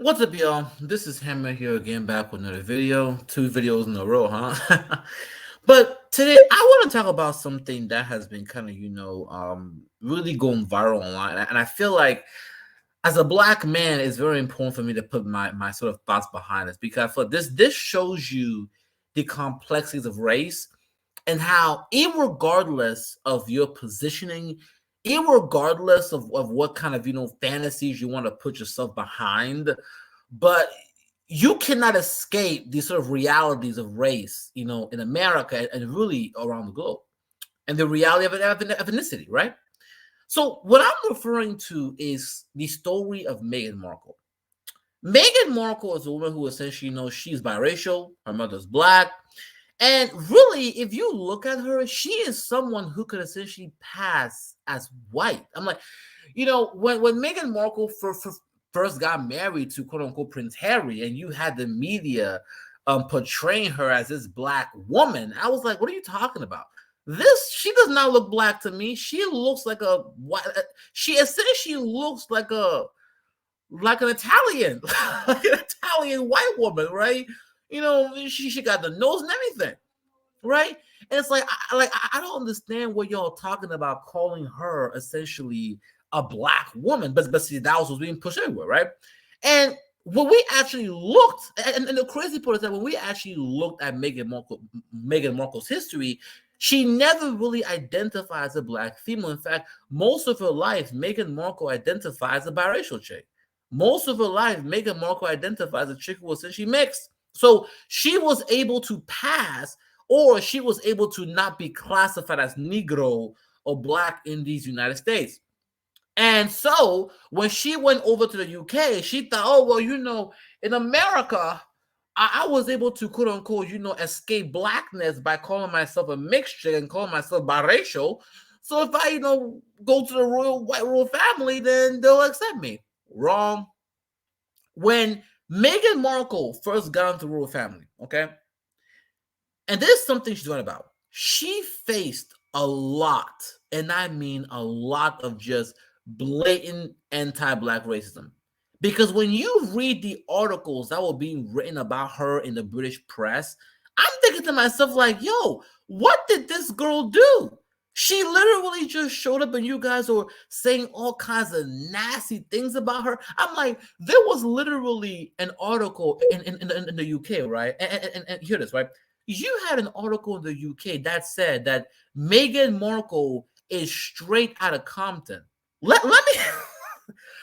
What's up, y'all? This is Hammer here again, back with another video. Two videos in a row, huh? But today I want to talk about something that has been kind of, really going viral online. And I feel like as a black man, it's very important for me to put my sort of thoughts behind this because I feel like this shows you the complexities of race and how, irregardless of your positioning, irregardless of what kind of fantasies you want to put yourself behind, but you cannot escape these sort of realities of race, in America and really around the globe, and the reality of ethnicity, right? So what I'm referring to is the story of Meghan Markle. Meghan Markle is a woman who essentially knows she's biracial, her mother's black, and really, if you look at her, she is someone who could essentially pass as white. I'm like, when Meghan Markle first got married to quote unquote Prince Harry, and you had the media portraying her as this black woman, I was like, what are you talking about? She does not look black to me. She looks like a white. She essentially looks like an Italian, like an Italian white woman, right? She got the nose and everything, right? And it's like I don't understand what y'all talking about calling her essentially a black woman, but see that was being pushed everywhere, right? And when we actually looked, and the crazy part is that when we actually looked at Meghan Markle's history, she never really identified as a black female. In fact, most of her life, Meghan Markle identifies as a biracial chick. Most of her life, Meghan Markle identifies as a chick who was essentially mixed. So she was able to pass, or she was able to not be classified as Negro or black in these United States. And so when she went over to the UK, she thought, oh, well, in America, I was able to quote unquote, escape blackness by calling myself a mixture and calling myself biracial. So if I, go to the royal family, then they'll accept me. Wrong. When Meghan Markle first got into the royal family, okay, and there's something she's doing about. She faced a lot, and I mean a lot of just blatant anti-black racism. Because when you read the articles that were being written about her in the British press, I'm thinking to myself, like, yo, what did this girl do? She literally just showed up and you guys were saying all kinds of nasty things about her. I'm like, there was literally an article in the UK, right? And hear this, right? You had an article in the UK that said that Meghan Markle is straight out of Compton. Let me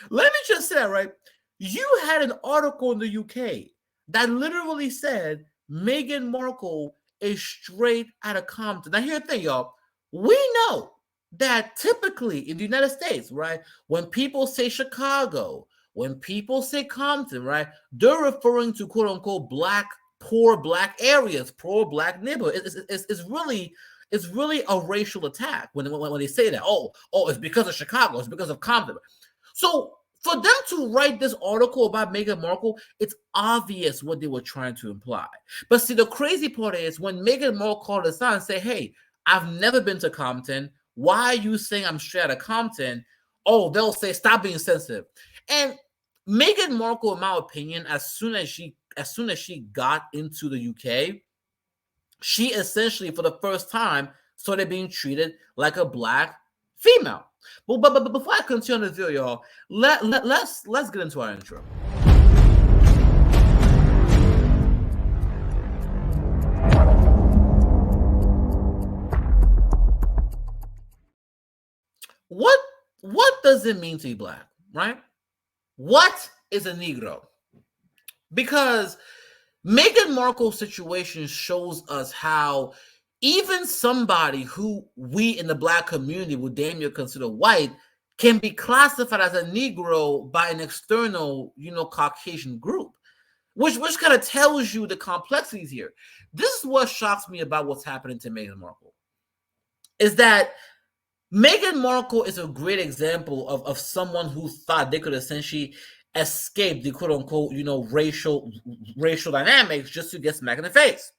let me just say that, right? You had an article in the UK that literally said Meghan Markle is straight out of Compton. Now, here's the thing, y'all. We know that typically in the United States, right, when people say Chicago, when people say Compton, right, they're referring to quote unquote poor black areas, poor black neighborhoods. It's really a racial attack when they say that. Oh, it's because of Chicago, it's because of Compton. So for them to write this article about Meghan Markle, it's obvious what they were trying to imply. But see, the crazy part is when Meghan Markle called us out and say, "Hey, I've never been to Compton. Why are you saying I'm straight out of Compton?" Oh, they'll say, "Stop being sensitive." And Meghan Markle, in my opinion, as soon as she got into the UK, she essentially, for the first time, started being treated like a black female. But before I continue this video, y'all, let's get into our intro. What what does it mean to be black, right? What is a Negro? Because Meghan Markle's situation shows us how even somebody who we in the black community would damn near consider white can be classified as a Negro by an external, Caucasian group, which kind of tells you the complexities here. This is what shocks me about what's happening to Meghan Markle, is that Meghan Markle is a great example of someone who thought they could essentially escape the quote unquote, racial dynamics just to get smacked in the face.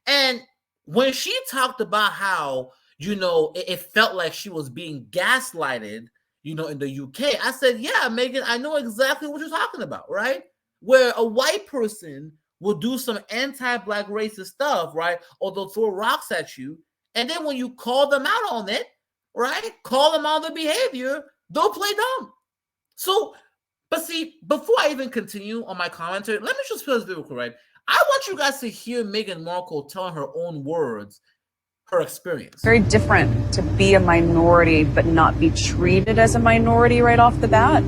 And when she talked about how, it felt like she was being gaslighted, in the UK. I said, yeah, Meghan, I know exactly what you're talking about, right? Where a white person will do some anti-black racist stuff, right? Or they'll throw rocks at you. And then when you call them out on it, right? Call them out on the behavior, they'll play dumb. So, but see, before I even continue on my commentary, let me just put this real quick, right? I want you guys to hear Meghan Markle tell her own words, her experience. Very different to be a minority but not be treated as a minority right off the bat.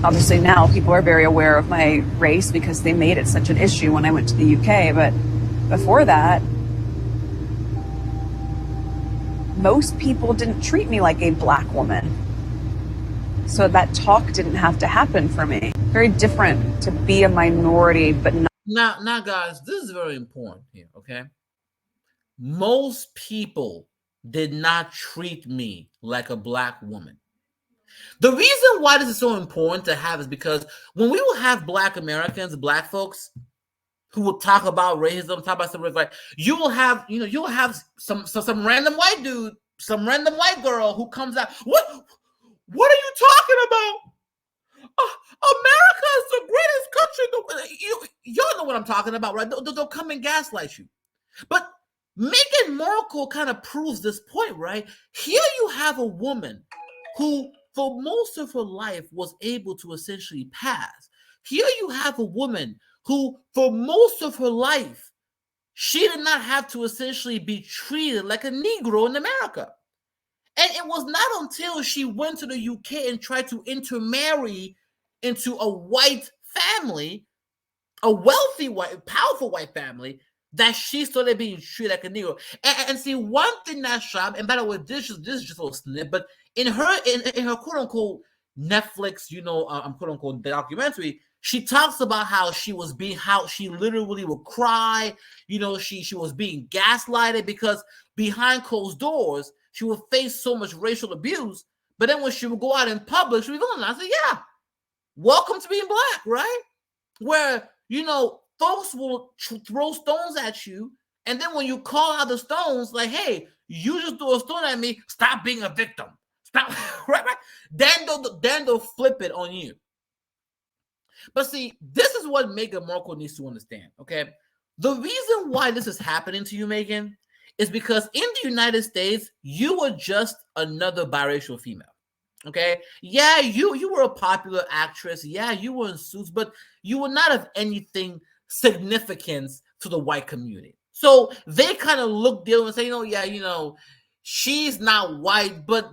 Obviously now people are very aware of my race because they made it such an issue when I went to the UK, but before that, most people didn't treat me like a black woman. So that talk didn't have to happen for me. Very different to be a minority but not. Now guys, this is very important here, okay? Most people did not treat me like a black woman. The reason why this is so important to have is because when we will have black Americans, black folks who will talk about racism, talk about something like, you will have some random white dude, some random white girl who comes out. What are you talking about? America is the greatest country. Y'all know what I'm talking about, right? They'll come and gaslight you. But Meghan Markle kind of proves this point, right? Here you have a woman who, for most of her life, was able to essentially pass. Here you have a woman who, for most of her life, she did not have to essentially be treated like a Negro in America. And it was not until she went to the UK and tried to intermarry into a white family, a wealthy white, powerful white family, that she started being treated like a Negro. And see, one thing that shot, and by the way, this is just a little snip, but in her quote unquote Netflix, quote unquote documentary, she talks about how she literally would cry, she was being gaslighted because behind closed doors, she would face so much racial abuse. But then when she would go out in public, she would be going, I said, yeah, welcome to being black, right? Where, folks will throw stones at you, and then when you call out the stones, like, hey, you just threw a stone at me, stop being a victim. Stop, right? Then they'll flip it on you. But see, this is what Meghan Markle needs to understand, okay? The reason why this is happening to you, Meghan, is because in the United States, you were just another biracial female. Okay. Yeah, you were a popular actress. Yeah, you were in Suits, but you were not of anything significance to the white community. So they kind of look there and say, she's not white, but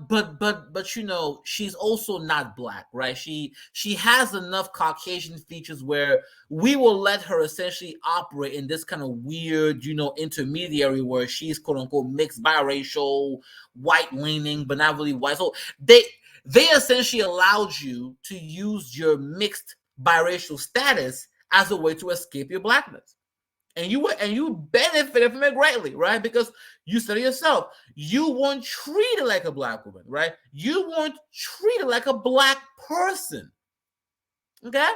she's also not black, right? She has enough Caucasian features where we will let her essentially operate in this kind of weird, intermediary where she's quote unquote mixed biracial, white leaning, but not really white. So they essentially allowed you to use your mixed biracial status as a way to escape your blackness. And you benefited from it greatly, right? Because you said it yourself, you weren't treated like a black woman, right? You weren't treated like a black person. Okay?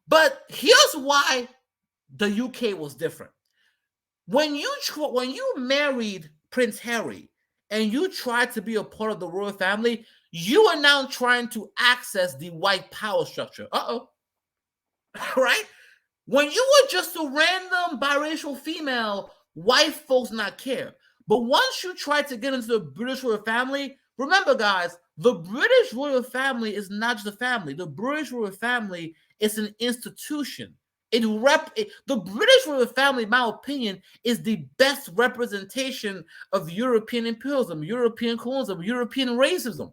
But here's why the UK was different. When you married Prince Harry and you tried to be a part of the royal family, you are now trying to access the white power structure. Right? When you were just a random biracial female, white folks not care. But once you try to get into the British royal family, remember, guys, the British royal family is not just a family. The British royal family is an institution. The British royal family, in my opinion, is the best representation of European imperialism, European colonialism, European racism.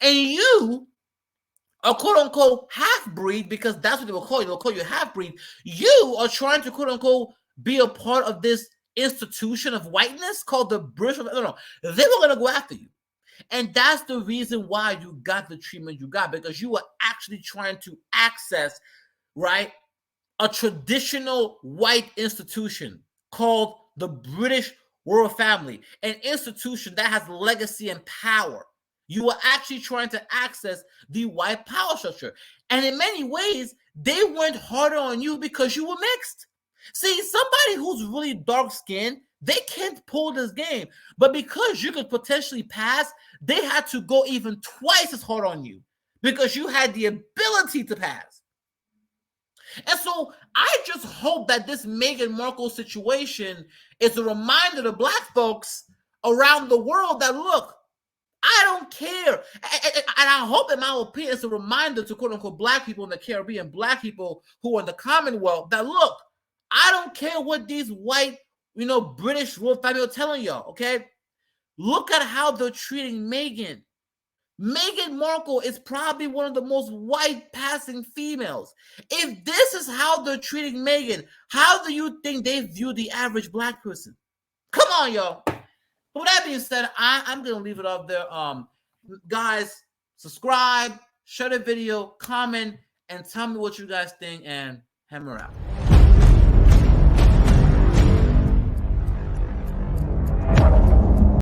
And you, a quote unquote half breed, because that's what they will call you. They'll call you a half breed. You are trying to quote unquote be a part of this institution of whiteness called the British. No. They were going to go after you. And that's the reason why you got the treatment you got, because you were actually trying to access, right, a traditional white institution called the British royal family, an institution that has legacy and power. You were actually trying to access the white power structure. And in many ways, they went harder on you because you were mixed. See, somebody who's really dark-skinned, They can't pull this game. But because you could potentially pass, they had to go even twice as hard on you because you had the ability to pass. And so I just hope that this Meghan Markle situation is a reminder to Black folks around the world that, look, I don't care. And I hope, in my opinion, it's a reminder to quote unquote Black people in the Caribbean, Black people who are in the Commonwealth, that look, I don't care what these white, British royal family are telling y'all, okay? Look at how they're treating Meghan. Meghan Markle is probably one of the most white passing females. If this is how they're treating Meghan, how do you think they view the average Black person? Come on, y'all. But with that being said, I'm going to leave it up there. Guys, subscribe, share the video, comment, and tell me what you guys think, and hammer out.